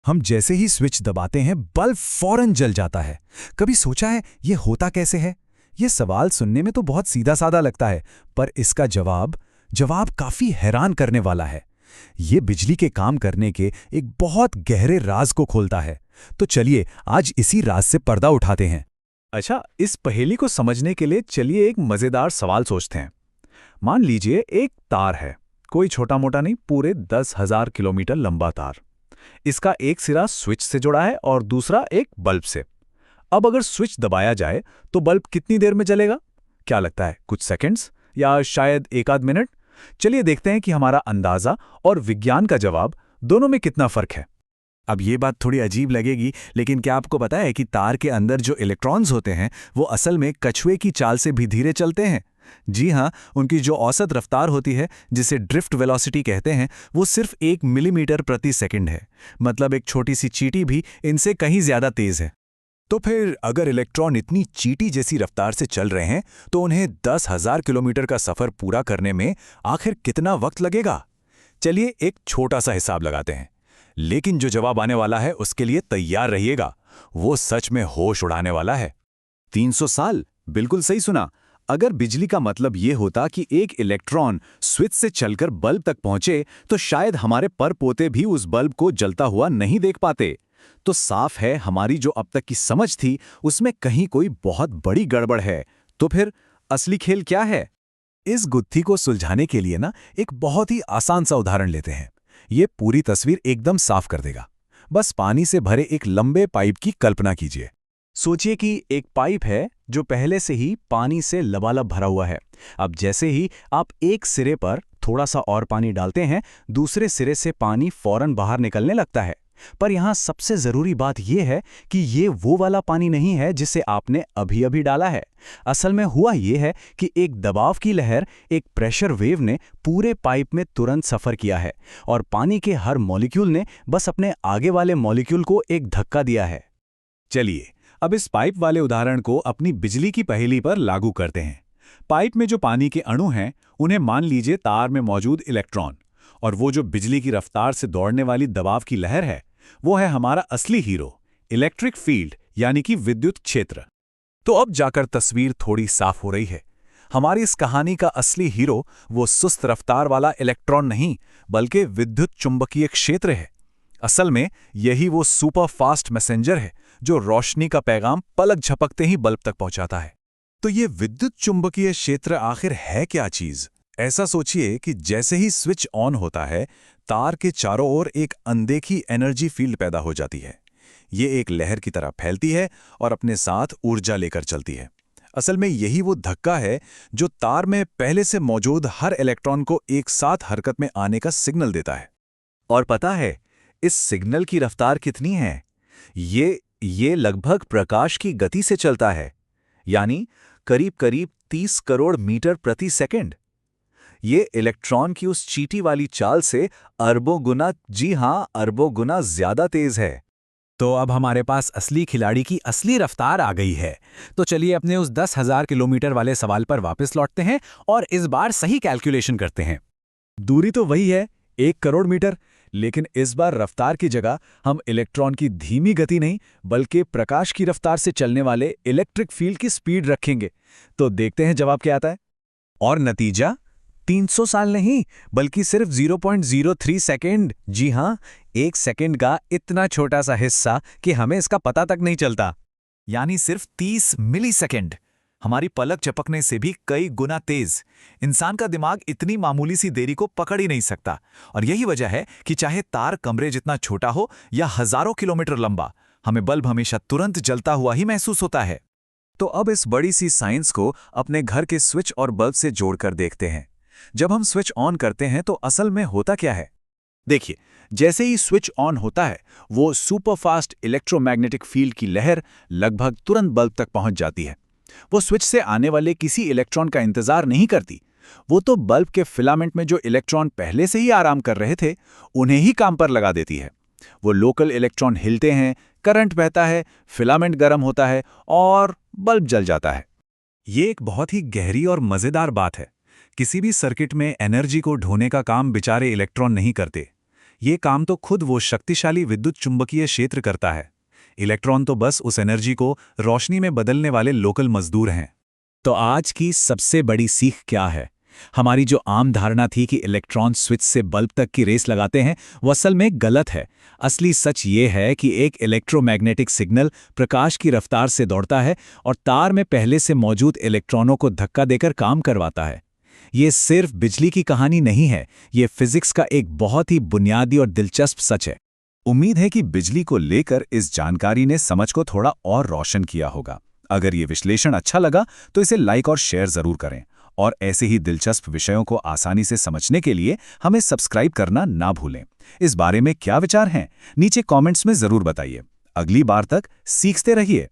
हम जैसे ही स्विच दबाते हैं बल्ब फौरन जल जाता है। कभी सोचा है ये होता कैसे है? ये सवाल सुनने में तो बहुत सीधा साधा लगता है, पर इसका जवाब काफी हैरान करने वाला है। ये बिजली के काम करने के एक बहुत गहरे राज को खोलता है। तो चलिए आज इसी राज से पर्दा उठाते हैं। अच्छा, इस पहेली को समझने के लिए चलिए एक मजेदार सवाल सोचते हैं। मान लीजिए एक तार है, कोई छोटा मोटा नहीं, पूरे 10,000 किलोमीटर लंबा तार। इसका एक सिरा स्विच से जुड़ा है और दूसरा एक बल्ब से। अब अगर स्विच दबाया जाए तो बल्ब कितनी देर में जलेगा? क्या लगता है, कुछ सेकंड्स या शायद एक आध मिनट? चलिए देखते हैं कि हमारा अंदाजा और विज्ञान का जवाब दोनों में कितना फर्क है। अब ये बात थोड़ी अजीब लगेगी, लेकिन क्या आपको पता है कि तार के अंदर जो इलेक्ट्रॉन्स होते हैं वो असल में कछुए की चाल से भी धीरे चलते हैं। जी हाँ, उनकी जो औसत रफ्तार होती है, जिसे ड्रिफ्ट वेलोसिटी कहते हैं, वो सिर्फ 1 मिलीमीटर प्रति सेकंड है। मतलब एक छोटी सी चींटी भी इनसे कहीं ज्यादा तेज है। तो फिर अगर इलेक्ट्रॉन इतनी चींटी जैसी रफ्तार से चल रहे हैं तो उन्हें 10,000 किलोमीटर का सफर पूरा करने में आखिर कितना वक्त लगेगा? चलिए एक छोटा सा हिसाब लगाते हैं, लेकिन जो जवाब आने वाला है उसके लिए तैयार रहिएगा। वो सच में होश उड़ाने वाला है। 300 साल, बिल्कुल सही सुना। अगर बिजली का मतलब ये होता कि एक इलेक्ट्रॉन स्विच से चलकर बल्ब तक पहुंचे, तो शायद हमारे पर पोते भी उस बल्ब को जलता हुआ नहीं देख पाते। तो साफ है, हमारी जो अब तक की समझ थी उसमें कहीं कोई बहुत बड़ी गड़बड़ है। तो फिर असली खेल क्या है? इस गुत्थी को सुलझाने के लिए ना एक बहुत ही आसान सा उदाहरण लेते हैं। ये पूरी तस्वीर एकदम साफ कर देगा। बस पानी से भरे एक लंबे पाइप की कल्पना कीजिए। सोचिए कि एक पाइप है जो पहले से ही पानी से लबालब भरा हुआ है। अब जैसे ही आप एक सिरे पर थोड़ा सा और पानी डालते हैं, दूसरे सिरे से पानी फौरन बाहर निकलने लगता है। पर यहाँ सबसे जरूरी बात यह है कि ये वो वाला पानी नहीं है जिसे आपने अभी अभी डाला है। असल में हुआ यह है कि एक दबाव की लहर, एक प्रेशर वेव ने पूरे पाइप में तुरंत सफर किया है और पानी के हर मॉलिक्यूल ने बस अपने आगे वाले मॉलिक्यूल को एक धक्का दिया है। चलिए अब इस पाइप वाले उदाहरण को अपनी बिजली की पहेली पर लागू करते हैं। पाइप में जो पानी के अणु हैं, उन्हें मान लीजिए तार में मौजूद इलेक्ट्रॉन, और वो जो बिजली की रफ्तार से दौड़ने वाली दबाव की लहर है, वो है हमारा असली हीरो, इलेक्ट्रिक फील्ड यानी कि विद्युत क्षेत्र। तो अब जाकर तस्वीर थोड़ी साफ हो रही है। हमारी इस कहानी का असली हीरो वो सुस्त रफ्तार वाला इलेक्ट्रॉन नहीं, बल्कि विद्युत चुंबकीय क्षेत्र है। असल में यही वो सुपर फास्ट मैसेंजर है जो रोशनी का पैगाम पलक झपकते ही बल्ब तक पहुंचाता है। तो ये विद्युत चुंबकीय क्षेत्र आखिर है क्या चीज? ऐसा सोचिए कि जैसे ही स्विच ऑन होता है, तार के चारों ओर एक अनदेखी एनर्जी फील्ड पैदा हो जाती है। ये एक लहर की तरह फैलती है और अपने साथ ऊर्जा लेकर चलती है। असल में यही वो धक्का है जो तार में पहले से मौजूद हर इलेक्ट्रॉन को एक साथ हरकत में आने का सिग्नल देता है। और पता है इस सिग्नल की रफ्तार कितनी है? ये लगभग प्रकाश की गति से चलता है, यानी करीब करीब 30 करोड़ मीटर प्रति सेकंड। ये इलेक्ट्रॉन की उस चींटी वाली चाल से अरबों गुना, जी हां, अरबों गुना ज्यादा तेज है। तो अब हमारे पास असली खिलाड़ी की असली रफ्तार आ गई है। तो चलिए अपने उस 10,000 किलोमीटर वाले सवाल पर वापस लौटते हैं और इस बार सही कैलकुलेशन करते हैं। दूरी तो वही है, 1 करोड़ मीटर, लेकिन इस बार रफ्तार की जगह हम इलेक्ट्रॉन की धीमी गति नहीं, बल्कि प्रकाश की रफ्तार से चलने वाले इलेक्ट्रिक फील्ड की स्पीड रखेंगे। तो देखते हैं जवाब क्या आता है। और नतीजा 300 साल नहीं, बल्कि सिर्फ 0.03 सेकेंड। जी हां, 1 सेकेंड का इतना छोटा सा हिस्सा कि हमें इसका पता तक नहीं चलता। यानी सिर्फ 30 मिली सेकेंड, हमारी पलक झपकने से भी कई गुना तेज। इंसान का दिमाग इतनी मामूली सी देरी को पकड़ ही नहीं सकता। और यही वजह है कि चाहे तार कमरे जितना छोटा हो या हजारों किलोमीटर लंबा, हमें बल्ब हमेशा तुरंत जलता हुआ ही महसूस होता है। तो अब इस बड़ी सी साइंस को अपने घर के स्विच और बल्ब से जोड़कर देखते हैं। जब हम स्विच ऑन करते हैं तो असल में होता क्या है? देखिए, जैसे ही स्विच ऑन होता है, वो सुपरफास्ट इलेक्ट्रोमैग्नेटिक फील्ड की लहर लगभग तुरंत बल्ब तक पहुंच जाती है। वो स्विच से आने वाले किसी इलेक्ट्रॉन का इंतजार नहीं करती। वो तो बल्ब के फिलामेंट में जो इलेक्ट्रॉन पहले से ही आराम कर रहे थे, उन्हें ही काम पर लगा देती है। वो लोकल इलेक्ट्रॉन हिलते हैं, करंट बहता है, फिलामेंट गर्म होता है और बल्ब जल जाता है। ये एक बहुत ही गहरी और मजेदार बात है। किसी भी सर्किट में एनर्जी को ढोने का काम बेचारे इलेक्ट्रॉन नहीं करते। ये काम तो खुद वो शक्तिशाली विद्युत चुंबकीय क्षेत्र करता है। इलेक्ट्रॉन तो बस उस एनर्जी को रोशनी में बदलने वाले लोकल मजदूर हैं। तो आज की सबसे बड़ी सीख क्या है? हमारी जो आम धारणा थी कि इलेक्ट्रॉन स्विच से बल्ब तक की रेस लगाते हैं, वो असल में गलत है। असली सच ये है कि एक इलेक्ट्रोमैग्नेटिक सिग्नल प्रकाश की रफ्तार से दौड़ता है और तार में पहले से मौजूद इलेक्ट्रॉनों को धक्का देकर काम करवाता है। ये सिर्फ बिजली की कहानी नहीं है, ये फिजिक्स का एक बहुत ही बुनियादी और दिलचस्प सच है। उम्मीद है कि बिजली को लेकर इस जानकारी ने समझ को थोड़ा और रोशन किया होगा। अगर ये विश्लेषण अच्छा लगा तो इसे लाइक और शेयर जरूर करें, और ऐसे ही दिलचस्प विषयों को आसानी से समझने के लिए हमें सब्सक्राइब करना ना भूलें। इस बारे में क्या विचार हैं, नीचे कमेंट्स में जरूर बताइए। अगली बार तक सीखते रहिए।